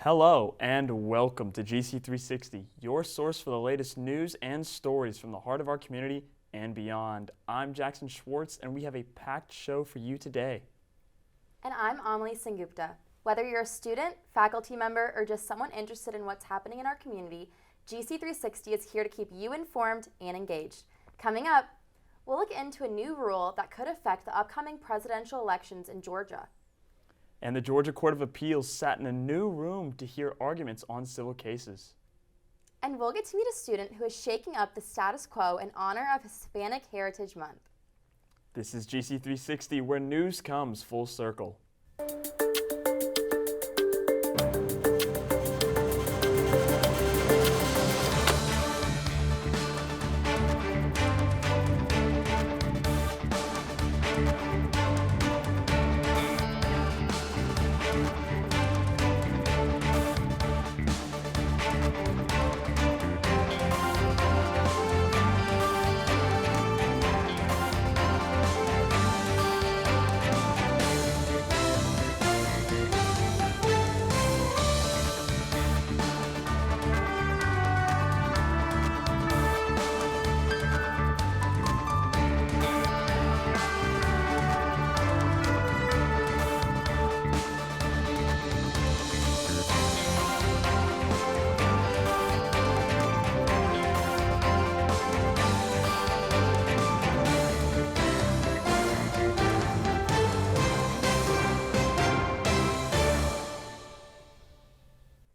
Hello and welcome to GC360, your source for the latest news and stories from the heart of our community and beyond. I'm Jackson Schwartz and we have a packed show for you today. And I'm Amelie Sengupta. Whether you're a student, faculty member, or just someone interested in what's happening in our community, GC360 is here to keep you informed and engaged. Coming up, we'll look into a new rule that could affect the upcoming presidential elections in Georgia. And the Georgia Court of Appeals sat in a new room to hear arguments on civil cases. And we'll get to meet a student who is shaking up the status quo in honor of Hispanic Heritage Month. This is GC360, where news comes full circle.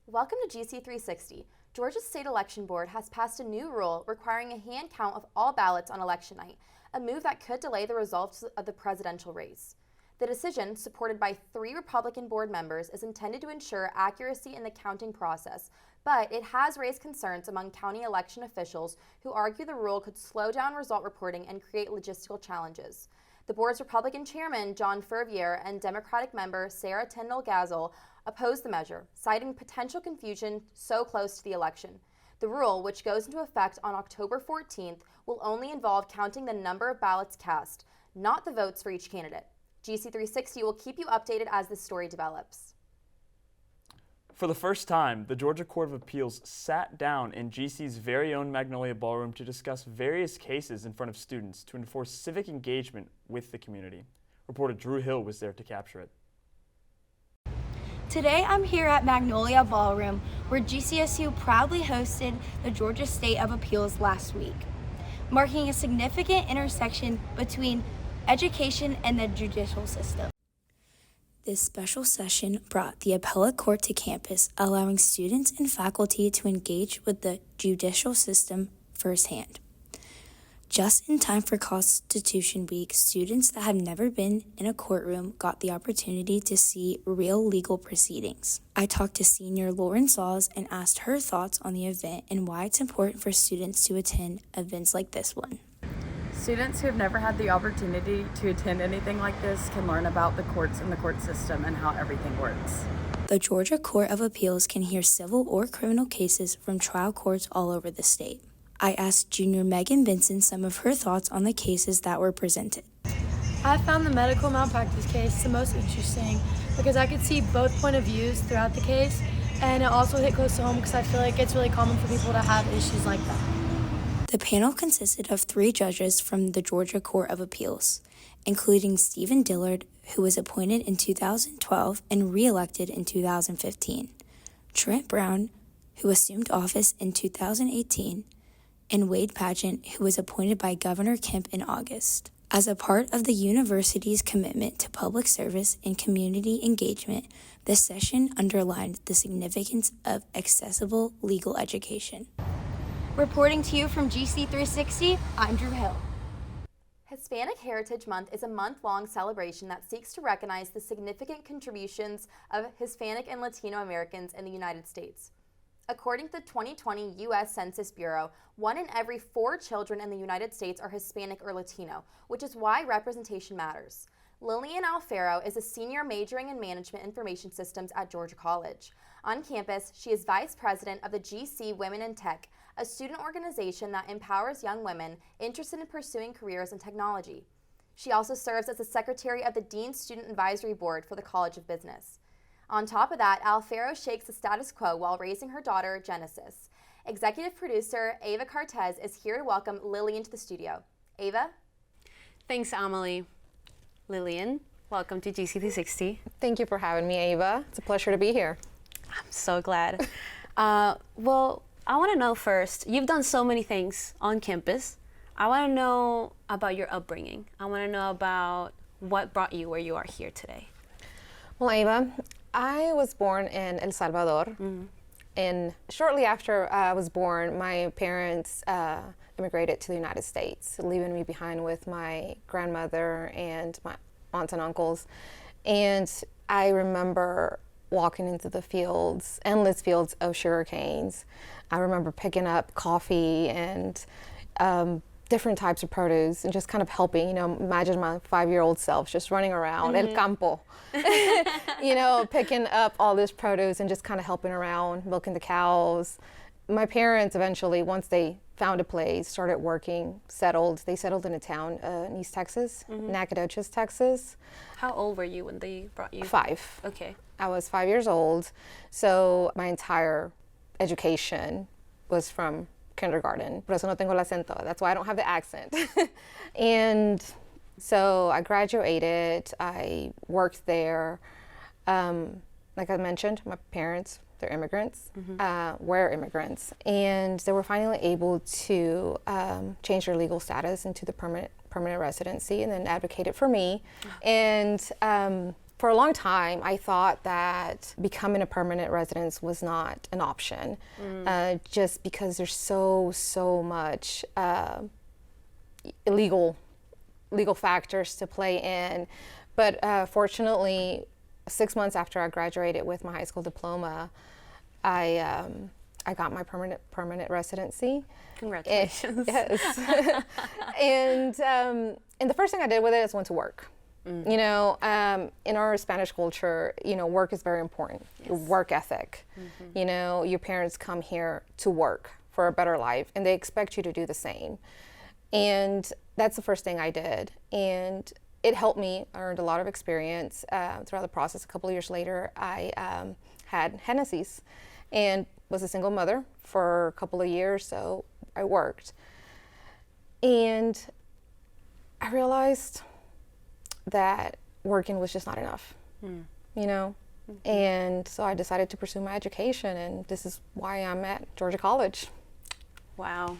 Welcome to GC360. Georgia's State Election Board has passed a new rule requiring a hand count of all ballots on election night, a move that could delay the results of the presidential race. The decision, supported by 3 Republican board members, is intended to ensure accuracy in the counting process, but it has raised concerns among county election officials who argue the rule could slow down result reporting and create logistical challenges. The board's Republican chairman, John Fervier, and Democratic member Sarah Tyndall-Gazel opposed the measure, citing potential confusion so close to the election. The rule, which goes into effect on October 14th, will only involve counting the number of ballots cast, not the votes for each candidate. GC360 will keep you updated as this story develops. For the first time, the Georgia Court of Appeals sat down in GC's very own Magnolia Ballroom to discuss various cases in front of students to enforce civic engagement with the community. Reporter Drew Hill was there to capture it. Today I'm here at Magnolia Ballroom, where GCSU proudly hosted the Georgia State of Appeals last week, marking a significant intersection between education and the judicial system. This special session brought the appellate court to campus, allowing students and faculty to engage with the judicial system firsthand. Just in time for Constitution Week, students that have never been in a courtroom got the opportunity to see real legal proceedings. I talked to senior Lauren Saws and asked her thoughts on the event and why it's important for students to attend events like this one. Students who have never had the opportunity to attend anything like this can learn about the courts and the court system and how everything works. The Georgia Court of Appeals can hear civil or criminal cases from trial courts all over the state. I asked junior Megan Benson some of her thoughts on the cases that were presented. I found the medical malpractice case the most interesting because I could see both point of views throughout the case, and it also hit close to home because I feel like it's really common for people to have issues like that. The panel consisted of 3 judges from the Georgia Court of Appeals, including Stephen Dillard, who was appointed in 2012 and re-elected in 2015, Trent Brown, who assumed office in 2018, and Wade Pageant, who was appointed by Governor Kemp in August. As a part of the university's commitment to public service and community engagement, the session underlined the significance of accessible legal education. Reporting to you from GC360, I'm Drew Hill. Hispanic Heritage Month is a month-long celebration that seeks to recognize the significant contributions of Hispanic and Latino Americans in the United States. According to the 2020 U.S. Census Bureau, 1 in every 4 children in the United States are Hispanic or Latino, which is why representation matters. Lillian Alfaro is a senior majoring in Management Information Systems at Georgia College. On campus, she is vice president of the GC Women in Tech, a student organization that empowers young women interested in pursuing careers in technology. She also serves as the secretary of the Dean Student Advisory Board for the College of Business. On top of that, Alfaro shakes the status quo while raising her daughter, Genesis. Executive producer Ava Cartes is here to welcome Lily into the studio. Ava? Thanks, Amelie. Lillian, welcome to GC360. Thank you for having me, Ava. It's a pleasure to be here. I'm so glad. Well, I want to know first, you've done so many things on campus. I want to know about your upbringing. I want to know about what brought you where you are here today. Well, Ava, I was born in El Salvador. And shortly after I was born, my parents immigrated to the United States, leaving me behind with my grandmother and my aunts and uncles. And I remember walking into the fields, endless fields of sugar canes. I remember picking up coffee and different types of produce and just kind of helping, imagine my 5-year-old self just running around El Campo, picking up all this produce and just kind of helping around, milking the cows. My parents eventually, once they found a place, started working, they settled in a town in East Texas, Nacogdoches, Texas. How old were you when they brought you? 5. Okay. I was 5 years old, so my entire education was from kindergarten. Por eso no tengo el acento. That's why I don't have the accent. And so I graduated. I worked there. Like I mentioned, my parents, they're immigrants, were immigrants. And they were finally able to change their legal status into the permanent residency and then advocated for me. And for a long time, I thought that becoming a permanent resident was not an option, just because there's so much legal factors to play in. But fortunately, 6 months after I graduated with my high school diploma, I got my permanent residency. Congratulations. Yes. And the first thing I did with it is went to work. In our Spanish culture, work is very important. Yes. Work ethic. Your parents come here to work for a better life, and they expect you to do the same. And that's the first thing I did. And it helped me. I earned a lot of experience throughout the process. A couple of years later, I had Hennessy's and was a single mother for a couple of years, so I worked. And I realized that working was just not enough, And so I decided to pursue my education, and this is why I'm at Georgia College. Wow.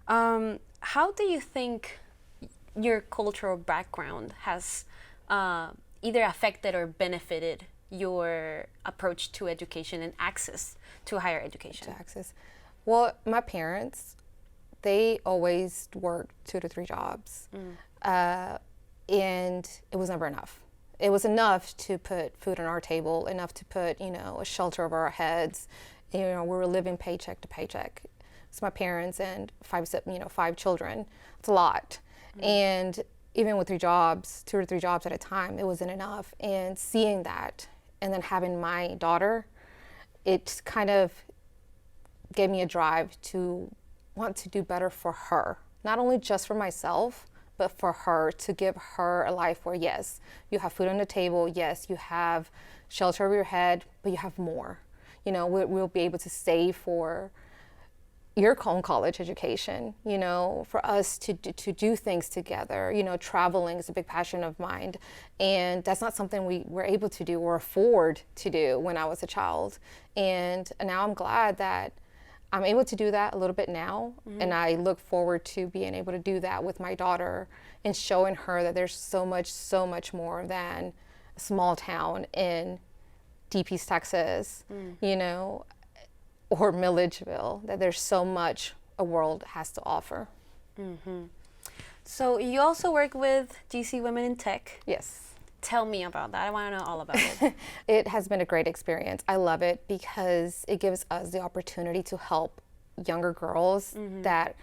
How do you think your cultural background has either affected or benefited your approach to education and access to higher education? Well, my parents, they always worked 2 to 3 jobs. And it was never enough. It was enough to put food on our table, enough to put, a shelter over our heads. We were living paycheck to paycheck. It's my parents and 5 children. It's a lot. And even with 2 or 3 jobs at a time, it wasn't enough. And seeing that, and then having my daughter, it kind of gave me a drive to want to do better for her. Not only just for myself, but for her, to give her a life where, yes, you have food on the table, yes, you have shelter over your head, but you have more. We'll be able to save for your own college education, for us to do things together. Traveling is a big passion of mine, and that's not something we were able to do or afford to do when I was a child. And now I'm glad that I'm able to do that a little bit now, and I look forward to being able to do that with my daughter and showing her that there's so much more than a small town in Deep East Texas, or Milledgeville, that there's so much a world has to offer. So you also work with GC Women in Tech. Yes. Tell me about that. I want to know all about it. It has been a great experience. I love it because it gives us the opportunity to help younger girls that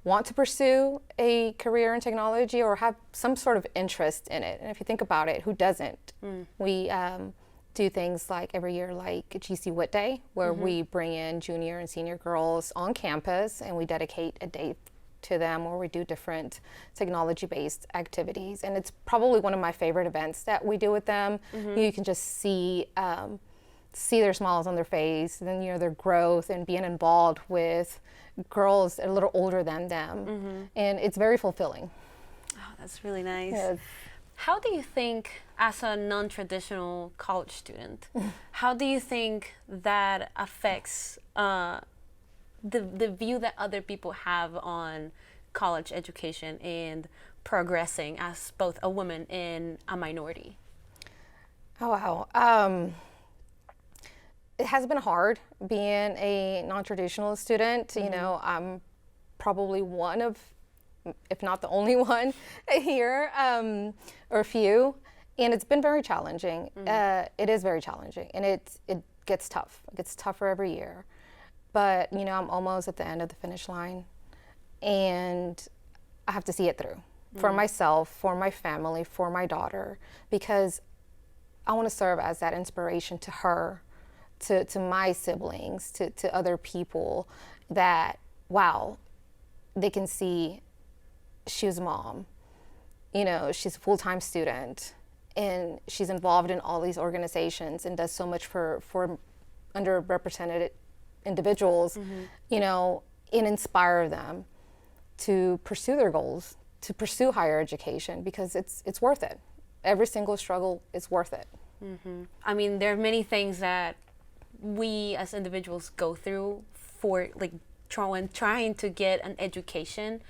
want to pursue a career in technology or have some sort of interest in it. And if you think about it, who doesn't? We do things like every year, like GC Wit Day, where we bring in junior and senior girls on campus and we dedicate a day to them, or we do different technology-based activities. And it's probably one of my favorite events that we do with them. You can just see their smiles on their face, and then, you know, their growth and being involved with girls a little older than them. And it's very fulfilling. Oh, that's really nice. Yes. How do you think, as a non-traditional college student, how do you think that affects the view that other people have on college education and progressing as both a woman and a minority? Oh, wow. It has been hard being a non-traditional student. You know, I'm probably one of, if not the only one here, or a few, and it's been very challenging. It is very challenging, and it gets tough. It gets tougher every year, but you know, I'm almost at the end of the finish line, and I have to see it through for myself, for my family, for my daughter, because I want to serve as that inspiration to her, to my siblings, to other people, that wow, they can see she's a mom, you know, she's a full-time student, and she's involved in all these organizations and does so much for underrepresented individuals, you know, and inspire them to pursue their goals, to pursue higher education, because it's worth it. Every single struggle is worth it. I mean, there are many things that we as individuals go through for, like, trying to get an education,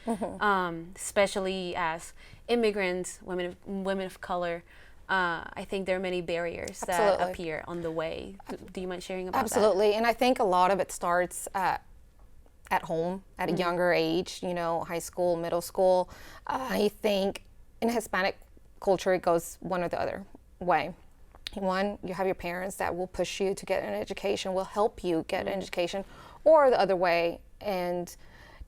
especially as immigrants, women of color. I think there are many barriers that appear on the way. Do you mind sharing about that? Absolutely, and I think a lot of it starts at home at a younger age, you know, high school, middle school. I think in Hispanic culture, it goes one or the other way. One, you have your parents that will push you to get an education, will help you get an education, or the other way, and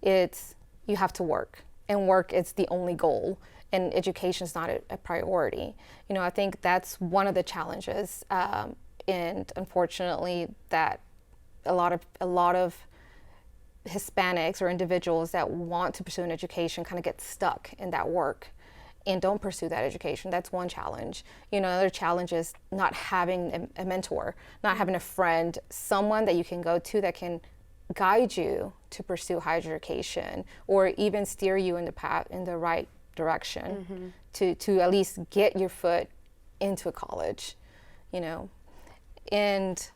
it's you have to work, and work is the only goal, and education is not a priority. You know, I think that's one of the challenges, and unfortunately, that a lot of Hispanics or individuals that want to pursue an education kind of get stuck in that work and don't pursue that education. That's one challenge. You know, another challenge is not having a mentor, not having a friend, someone that you can go to that can guide you to pursue higher education, or even steer you in the right direction, to at least get your foot into a college, you know. And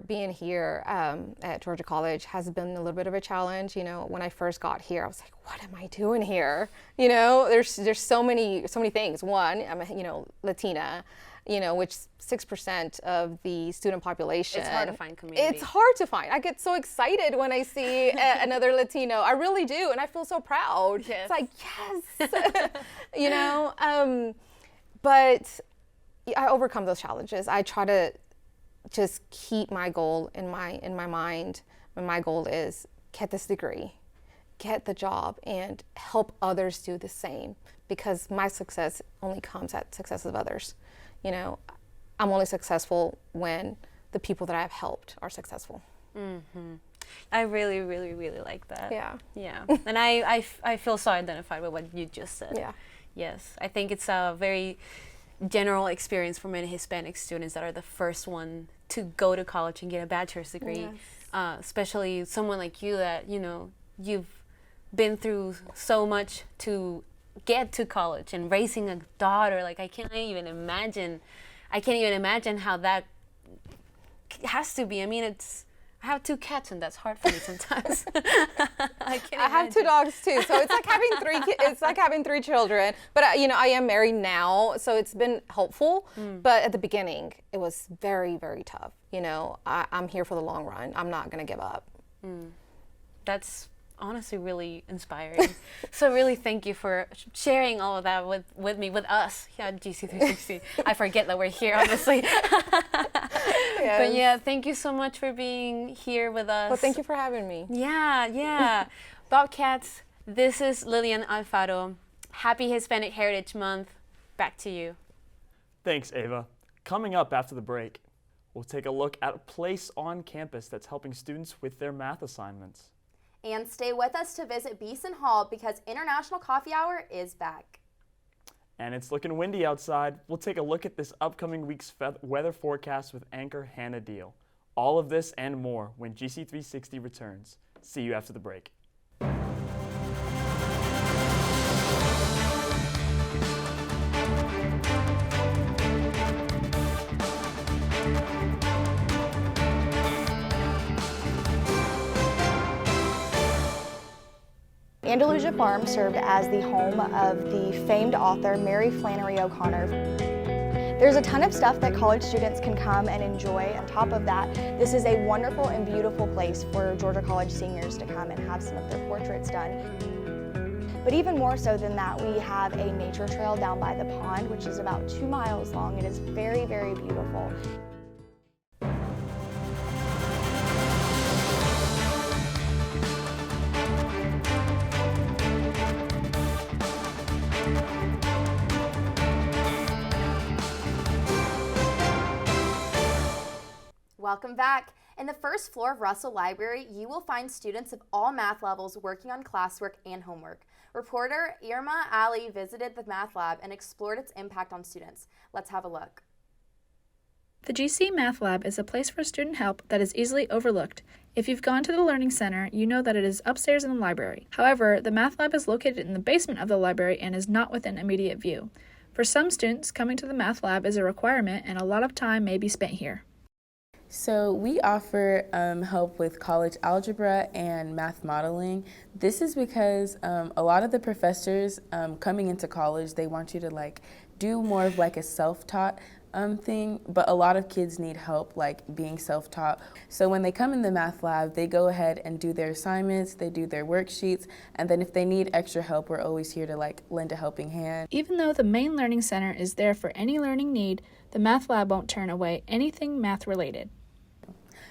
being here at Georgia College has been a little bit of a challenge. You know, when I first got here, I was like, what am I doing here? You know, there's so many things. One, I'm a Latina, you know, which 6% of the student population. It's hard to find community. It's hard to find. I get so excited when I see another Latino. I really do, and I feel so proud. Yes. It's like, yes, you know. But I overcome those challenges. I try to just keep my goal in my mind. And my goal is get this degree, get the job, and help others do the same, because my success only comes at success of others. You know, I'm only successful when the people that I've helped are successful. I really, really, really like that. Yeah. And I feel so identified with what you just said. Yeah. Yes, I think it's a very general experience for many Hispanic students that are the first one to go to college and get a bachelor's degree. Yes. Especially someone like you that, you know, you've been through so much to get to college and raising a daughter. Like, I can't even imagine how that has to be. I mean, I have 2 cats, and that's hard for me sometimes. I have 2 dogs too, so it's like having 3. It's like having 3 children. But you know, I am married now, so it's been helpful. But at the beginning, it was very, very tough. You know, I'm here for the long run. I'm not gonna give up. That's honestly really inspiring. So really thank you for sharing all of that with me, with us here at GC360. I forget that we're here, honestly. Yes. But yeah, thank you so much for being here with us. Well, thank you for having me. Yeah. Bobcats, this is Lillian Alfaro. Happy Hispanic Heritage Month. Back to you. Thanks, Ava. Coming up after the break, we'll take a look at a place on campus that's helping students with their math assignments. And stay with us to visit Beeson Hall because International Coffee Hour is back. And it's looking windy outside. We'll take a look at this upcoming week's weather forecast with anchor Hannah Deal. All of this and more when GC360 returns. See you after the break. Andalusia Farm served as the home of the famed author Mary Flannery O'Connor. There's a ton of stuff that college students can come and enjoy. On top of that, this is a wonderful and beautiful place for Georgia College seniors to come and have some of their portraits done. But even more so than that, we have a nature trail down by the pond, which is about 2 miles long. It is very, very beautiful. Welcome back. In the first floor of Russell Library, you will find students of all math levels working on classwork and homework. Reporter Irma Ali visited the math lab and explored its impact on students. Let's have a look. The GC Math Lab is a place for student help that is easily overlooked. If you've gone to the Learning Center, you know that it is upstairs in the library. However, the Math Lab is located in the basement of the library and is not within immediate view. For some students, coming to the Math Lab is a requirement and a lot of time may be spent here. So we offer help with college algebra and math modeling. This is because a lot of the professors coming into college, they want you to do more of a self-taught thing, but a lot of kids need help being self-taught. So when they come in the math lab, they go ahead and do their assignments, they do their worksheets, and then if they need extra help, we're always here to lend a helping hand. Even though the main learning center is there for any learning need, the Math Lab won't turn away anything math related.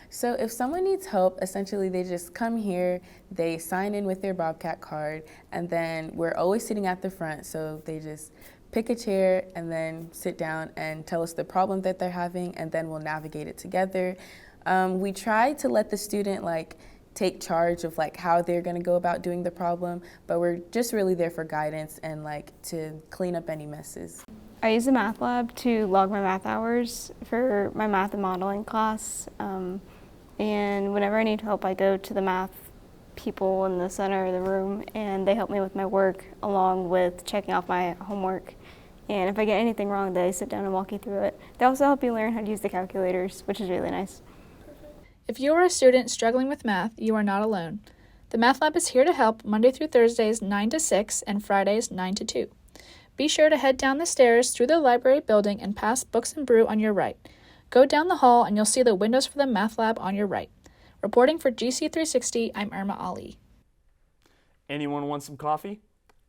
So if someone needs help, essentially they just come here, they sign in with their Bobcat card, and then we're always sitting at the front, so they just pick a chair and then sit down and tell us the problem that they're having, and then we'll navigate it together. We try to let the student take charge of how they're going to go about doing the problem, but we're just really there for guidance and to clean up any messes. I use the math lab to log my math hours for my math and modeling class, and whenever I need help, I go to the math people in the center of the room, and they help me with my work along with checking off my homework. And if I get anything wrong, they sit down and walk you through it. They also help you learn how to use the calculators, which is really nice. If you are a student struggling with math, you are not alone. The Math Lab is here to help Monday through Thursdays 9 to 6 and Fridays 9 to 2. Be sure to head down the stairs through the library building and past Books and Brew on your right. Go down the hall and you'll see the windows for the Math Lab on your right. Reporting for GC360, I'm Irma Ali. Anyone want some coffee?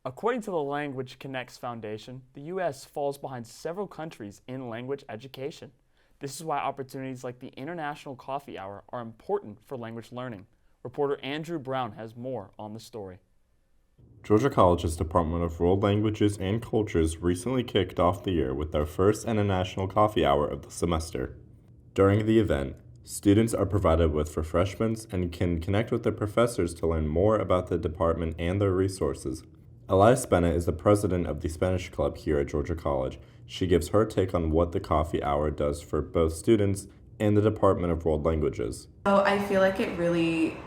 According to the Language Connects Foundation, the U.S. falls behind several countries in language education. This is why opportunities like the International Coffee Hour are important for language learning. Reporter Andrew Brown has more on the story. Georgia College's Department of World Languages and Cultures recently kicked off the year with their first International Coffee Hour of the semester. During the event, students are provided with refreshments and can connect with their professors to learn more about the department and their resources. Elias Bennett is the president of the Spanish Club here at Georgia College. She gives her take on what the coffee hour does for both students and the Department of World Languages. So I feel like it really,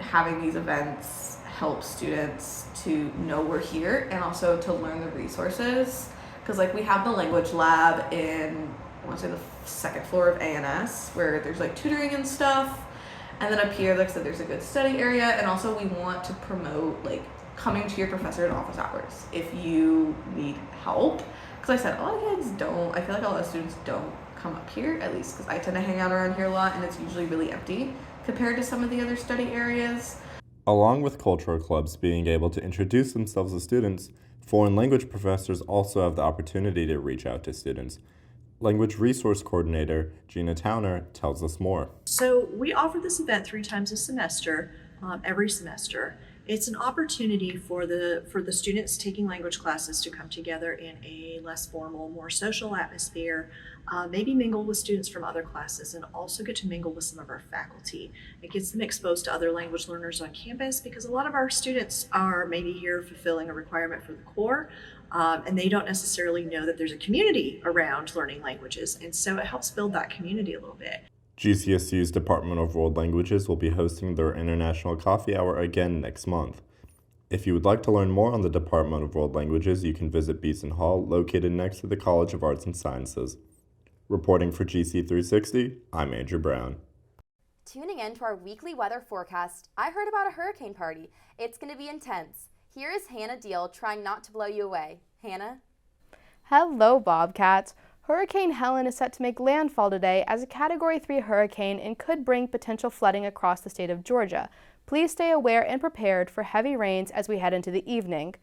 having these events helps students to know we're here and also to learn the resources. Because we have the language lab in, I want to say the second floor of A&S, where there's tutoring and stuff. And then up here, like I said, there's a good study area. And also we want to promote coming to your professor in office hours if you need help. Because I said, a lot of kids don't, I feel like a lot of students don't come up here, at least because I tend to hang out around here a lot and it's usually really empty compared to some of the other study areas. Along with cultural clubs being able to introduce themselves to students, foreign language professors also have the opportunity to reach out to students. Language Resource Coordinator Gina Towner tells us more. So we offer this event 3 times a semester, every semester, It's an opportunity for the students taking language classes to come together in a less formal, more social atmosphere, maybe mingle with students from other classes, and also get to mingle with some of our faculty. It gets them exposed to other language learners on campus because a lot of our students are maybe here fulfilling a requirement for the Corps, and they don't necessarily know that there's a community around learning languages, and so it helps build that community a little bit. GCSU's Department of World Languages will be hosting their International Coffee Hour again next month. If you would like to learn more on the Department of World Languages, you can visit Beeson Hall, located next to the College of Arts and Sciences. Reporting for GC360, I'm Andrew Brown. Tuning in to our weekly weather forecast, I heard about a hurricane party. It's going to be intense. Here is Hannah Deal trying not to blow you away. Hannah? Hello, Bobcats. Hurricane Helen is set to make landfall today as a Category 3 hurricane and could bring potential flooding across the state of Georgia. Please stay aware and prepared for heavy rains as we head into the evening.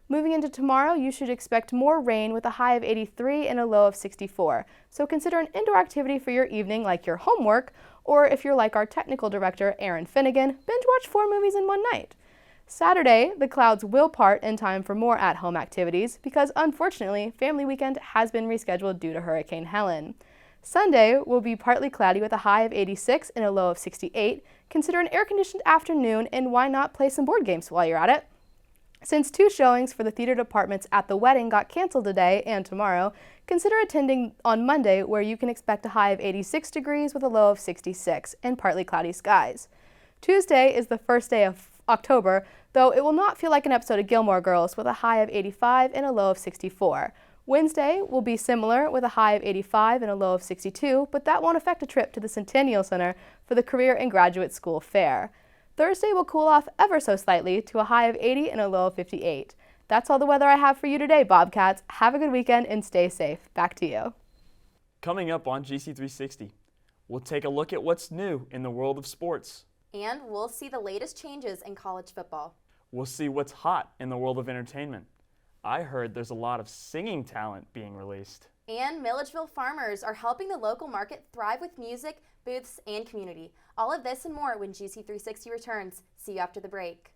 Moving into tomorrow, you should expect more rain with a high of 83 and a low of 64. So consider an indoor activity for your evening like your homework, or if you're like our technical director, Erin Finnegan, binge watch 4 movies in one night. Saturday, the clouds will part in time for more at-home activities because, unfortunately, Family Weekend has been rescheduled due to Hurricane Helen. Sunday will be partly cloudy with a high of 86 and a low of 68. Consider an air-conditioned afternoon, and why not play some board games while you're at it? Since 2 showings for the theater departments at The Wedding got canceled today and tomorrow, consider attending on Monday, where you can expect a high of 86 degrees with a low of 66 and partly cloudy skies. Tuesday is the first day of October, though it will not feel like an episode of Gilmore Girls with a high of 85 and a low of 64. Wednesday will be similar with a high of 85 and a low of 62, but that won't affect a trip to the Centennial Center for the Career and Graduate School Fair. Thursday will cool off ever so slightly to a high of 80 and a low of 58. That's all the weather I have for you today, Bobcats. Have a good weekend and stay safe. Back to you. Coming up on GC360, we'll take a look at what's new in the world of sports. And we'll see the latest changes in college football. We'll see what's hot in the world of entertainment. I heard there's a lot of singing talent being released. And Milledgeville farmers are helping the local market thrive with music, booths, and community. All of this and more when GC360 returns. See you after the break.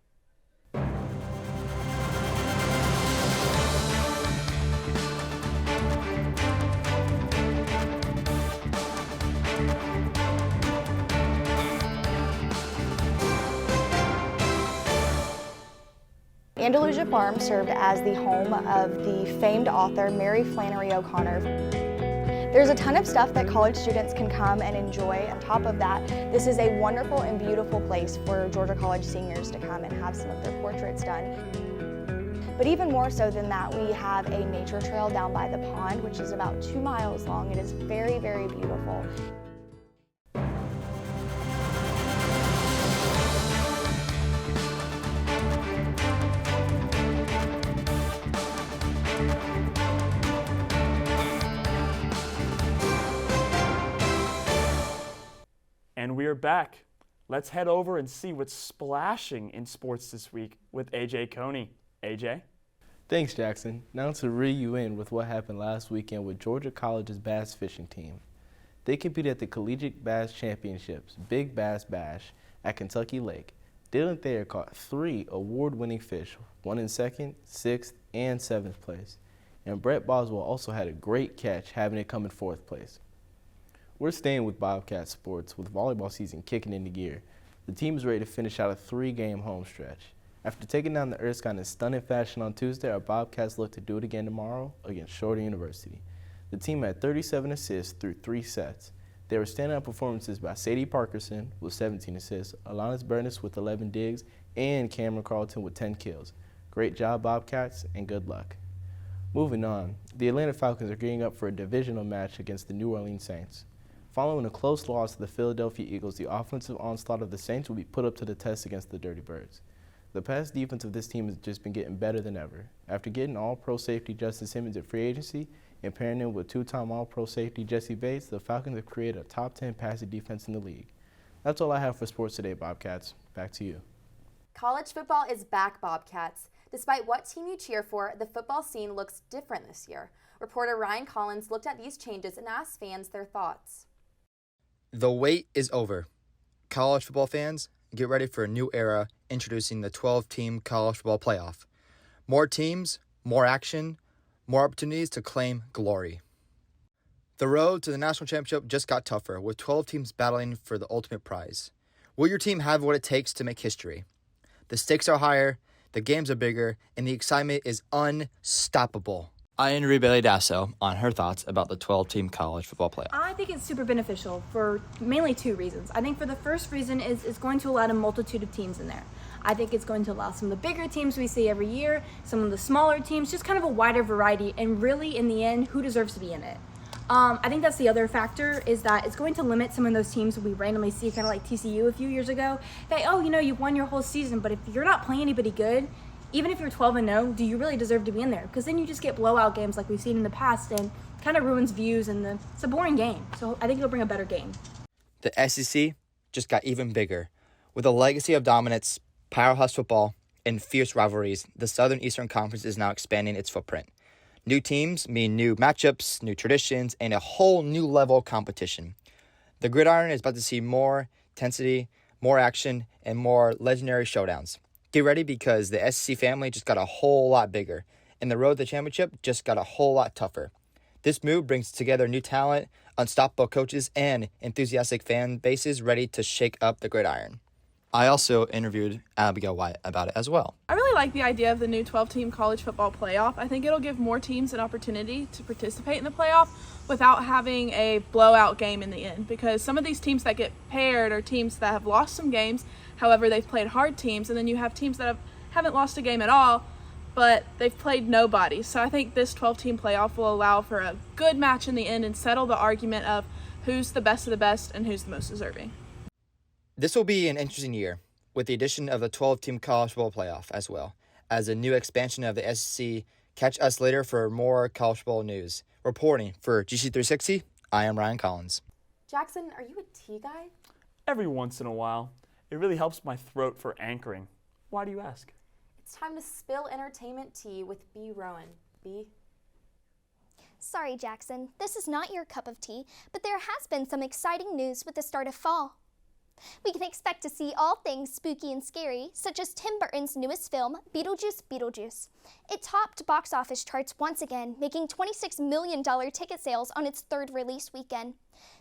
Andalusia Farm served as the home of the famed author Mary Flannery O'Connor. There's a ton of stuff that college students can come and enjoy. On top of that, this is a wonderful and beautiful place for Georgia College seniors to come and have some of their portraits done. But even more so than that, we have a nature trail down by the pond, which is about 2 miles long. It is very, very beautiful. And we are back. Let's head over and see what's splashing in sports this week with AJ Coney. AJ? Thanks, Jackson. Now to reel you in with what happened last weekend with Georgia College's bass fishing team. They competed at the Collegiate Bass Championships, Big Bass Bash, at Kentucky Lake. Dylan Thayer caught 3 award-winning fish, one in 2nd, 6th, and 7th place. And Brett Boswell also had a great catch, having it come in 4th place. We're staying with Bobcat sports with volleyball season kicking into gear. The team is ready to finish out a 3-game home stretch. After taking down the Erskine in stunning fashion on Tuesday, our Bobcats look to do it again tomorrow against Shorter University. The team had 37 assists through 3 sets. There were standout performances by Sadie Parkerson with 17 assists, Alanis Bernis with 11 digs, and Cameron Carlton with 10 kills. Great job, Bobcats, and good luck. Moving on, the Atlanta Falcons are gearing up for a divisional match against the New Orleans Saints. Following a close loss to the Philadelphia Eagles, the offensive onslaught of the Saints will be put up to the test against the Dirty Birds. The pass defense of this team has just been getting better than ever. After getting All-Pro safety Justin Simmons at free agency and pairing him with 2-time All-Pro safety Jesse Bates, the Falcons have created a top 10 passing defense in the league. That's all I have for sports today, Bobcats. Back to you. College football is back, Bobcats. Despite what team you cheer for, the football scene looks different this year. Reporter Ryan Collins looked at these changes and asked fans their thoughts. The wait is over. College football fans, get ready for a new era introducing the 12-team college football playoff. More teams, more action, more opportunities to claim glory. The road to the national championship just got tougher, with 12 teams battling for the ultimate prize. Will your team have what it takes to make history? The stakes are higher, the games are bigger, and the excitement is unstoppable. I interviewed Bailey Dasso on her thoughts about the 12-team college football playoff. I think it's super beneficial for mainly two reasons. I think for the first reason is it's going to allow a multitude of teams in there. I think it's going to allow some of the bigger teams we see every year, some of the smaller teams, just kind of a wider variety, and really, in the end, who deserves to be in it. I think that's the other factor, is that it's going to limit some of those teams that we randomly see, kind of like TCU a few years ago, that, you've won your whole season, but if you're not playing anybody good, even if you're 12-0, do you really deserve to be in there? Because then you just get blowout games like we've seen in the past, and kind of ruins views, and it's a boring game. So I think it'll bring a better game. The SEC just got even bigger. With a legacy of dominance, powerhouse football, and fierce rivalries, the Southern Eastern Conference is now expanding its footprint. New teams mean new matchups, new traditions, and a whole new level of competition. The gridiron is about to see more intensity, more action, and more legendary showdowns. Get ready, because the SEC family just got a whole lot bigger, and the road to the championship just got a whole lot tougher. This move brings together new talent, unstoppable coaches, and enthusiastic fan bases ready to shake up the gridiron. I also interviewed Abigail White about it as well. I really like the idea of the new 12-team college football playoff. I think it'll give more teams an opportunity to participate in the playoff without having a blowout game in the end, because some of these teams that get paired are teams that have lost some games. However, they've played hard teams, and then you have teams that haven't lost a game at all, but they've played nobody. So I think this 12-team playoff will allow for a good match in the end and settle the argument of who's the best of the best and who's the most deserving. This will be an interesting year, with the addition of the 12-team college football playoff as well as a new expansion of the SEC. Catch us later for more college football news. Reporting for GC360, I am Ryan Collins. Jackson, are you a tea guy? Every once in a while. It really helps my throat for anchoring. Why do you ask? It's time to spill entertainment tea with B. Rowan. B? Sorry, Jackson, this is not your cup of tea, but there has been some exciting news with the start of fall. We can expect to see all things spooky and scary, such as Tim Burton's newest film, Beetlejuice Beetlejuice. It topped box office charts once again, making $26 million ticket sales on its third release weekend.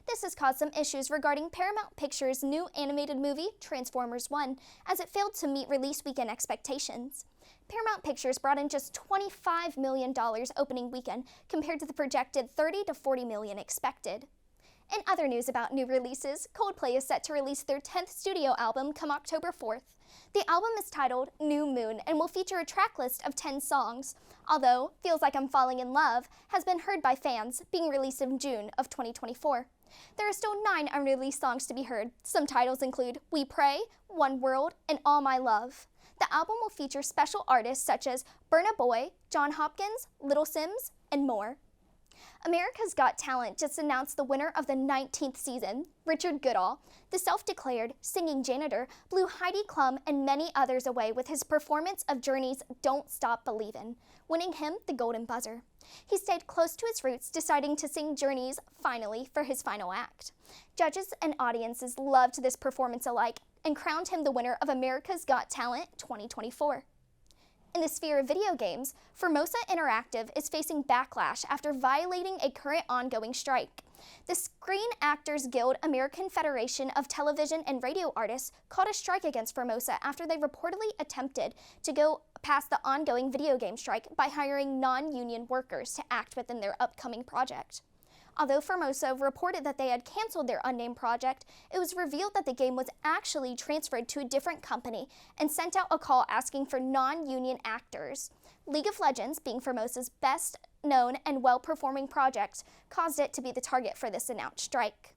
This has caused some issues regarding Paramount Pictures' new animated movie, Transformers 1, as it failed to meet release weekend expectations. Paramount Pictures brought in just $25 million opening weekend, compared to the projected $30 to $40 million expected. In other news about new releases, Coldplay is set to release their 10th studio album come October 4th. The album is titled New Moon and will feature a track list of 10 songs, although Feels Like I'm Falling in Love has been heard by fans, being released in June of 2024. There are still 9 unreleased songs to be heard. Some titles include We Pray, One World, and All My Love. The album will feature special artists such as Burna Boy, John Hopkins, Little Sims, and more. America's Got Talent just announced the winner of the 19th season. Richard Goodall, the self-declared singing janitor, blew Heidi Klum and many others away with his performance of Journey's Don't Stop Believin', winning him the Golden Buzzer. He stayed close to his roots, deciding to sing Journey's Finally for his final act. Judges and audiences loved this performance alike and crowned him the winner of America's Got Talent 2024. In the sphere of video games, Formosa Interactive is facing backlash after violating a current ongoing strike. The Screen Actors Guild American Federation of Television and Radio Artists called a strike against Formosa after they reportedly attempted to go past the ongoing video game strike by hiring non-union workers to act within their upcoming project. Although Formosa reported that they had canceled their unnamed project, it was revealed that the game was actually transferred to a different company and sent out a call asking for non-union actors. League of Legends, being Formosa's best known and well-performing project, caused it to be the target for this announced strike.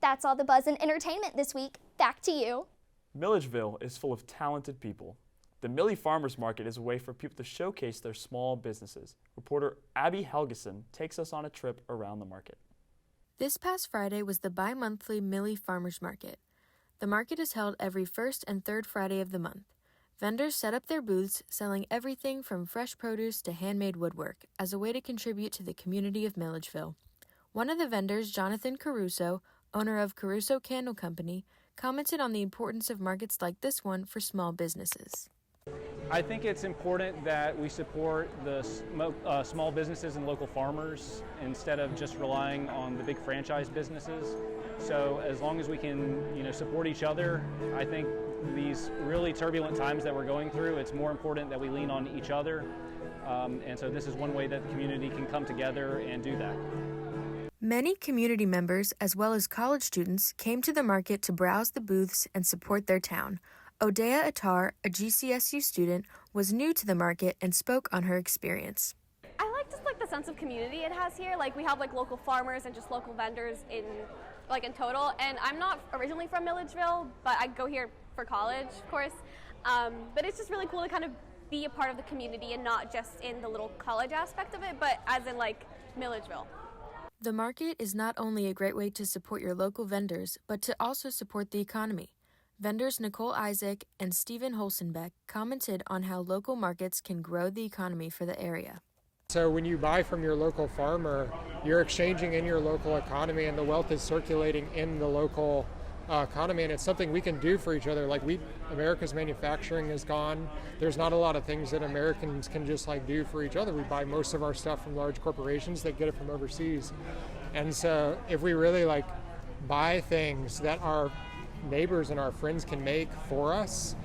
That's all the buzz in entertainment this week. Back to you. Milledgeville is full of talented people. The Millie Farmers Market is a way for people to showcase their small businesses. Reporter Abby Helgeson takes us on a trip around the market. This past Friday was the bi-monthly Millie Farmers Market. The market is held every first and third Friday of the month. Vendors set up their booths selling everything from fresh produce to handmade woodwork as a way to contribute to the community of Milledgeville. One of the vendors, Jonathan Caruso, owner of Caruso Candle Company, commented on the importance of markets like this one for small businesses. I think it's important that we support the small businesses and local farmers instead of just relying on the big franchise businesses. So as long as we can, support each other, I think these really turbulent times that we're going through, it's more important that we lean on each other. And so this is one way that the community can come together and do that. Many community members, as well as college students, came to the market to browse the booths and support their town. Odea Attar, a GCSU student, was new to the market and spoke on her experience. I like just the sense of community it has here. We have local farmers and just local vendors in total. And I'm not originally from Milledgeville, but I go here for college, of course. But it's just really cool to kind of be a part of the community and not just in the little college aspect of it, but as in Milledgeville. The market is not only a great way to support your local vendors, but to also support the economy. Vendors Nicole Isaac and Stephen Holsenbeck commented on how local markets can grow the economy for the area. So when you buy from your local farmer, you're exchanging in your local economy and the wealth is circulating in the local economy, and it's something we can do for each other. America's manufacturing is gone. There's not a lot of things that Americans can just do for each other. We buy most of our stuff from large corporations that get it from overseas. And so if we really buy things that our neighbors and our friends can make for us,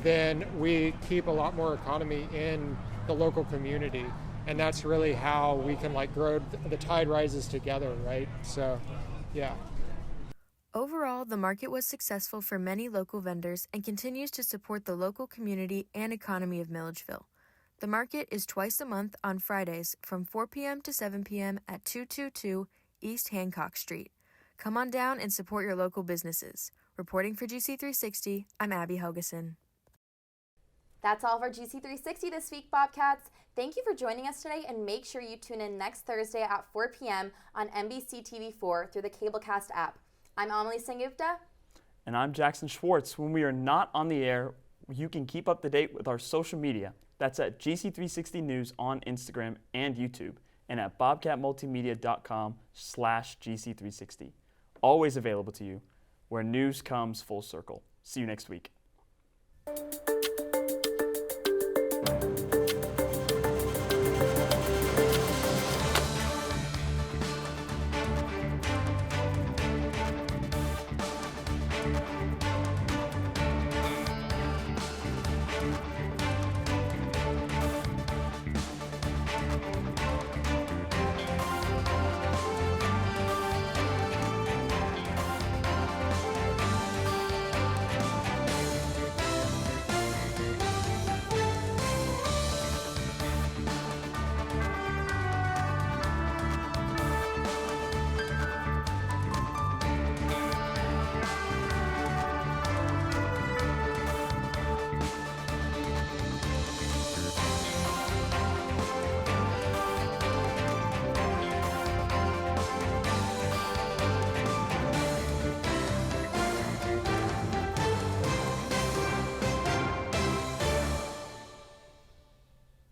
then we keep a lot more economy in the local community. And that's really how we can grow. The tide rises together, right? So, yeah. Overall, the market was successful for many local vendors and continues to support the local community and economy of Milledgeville. The market is twice a month on Fridays from 4 p.m. to 7 p.m. at 222 East Hancock Street. Come on down and support your local businesses. Reporting for GC360, I'm Abby Helgeson. That's all of our GC360 this week, Bobcats. Thank you for joining us today, and make sure you tune in next Thursday at 4 p.m. on NBC TV4 through the CableCast app. I'm Amelie Sengupta. And I'm Jackson Schwartz. When we are not on the air, you can keep up to date with our social media. That's at GC360 News on Instagram and YouTube, and at bobcatmultimedia.com/GC360. Always available to you, where news comes full circle. See you next week.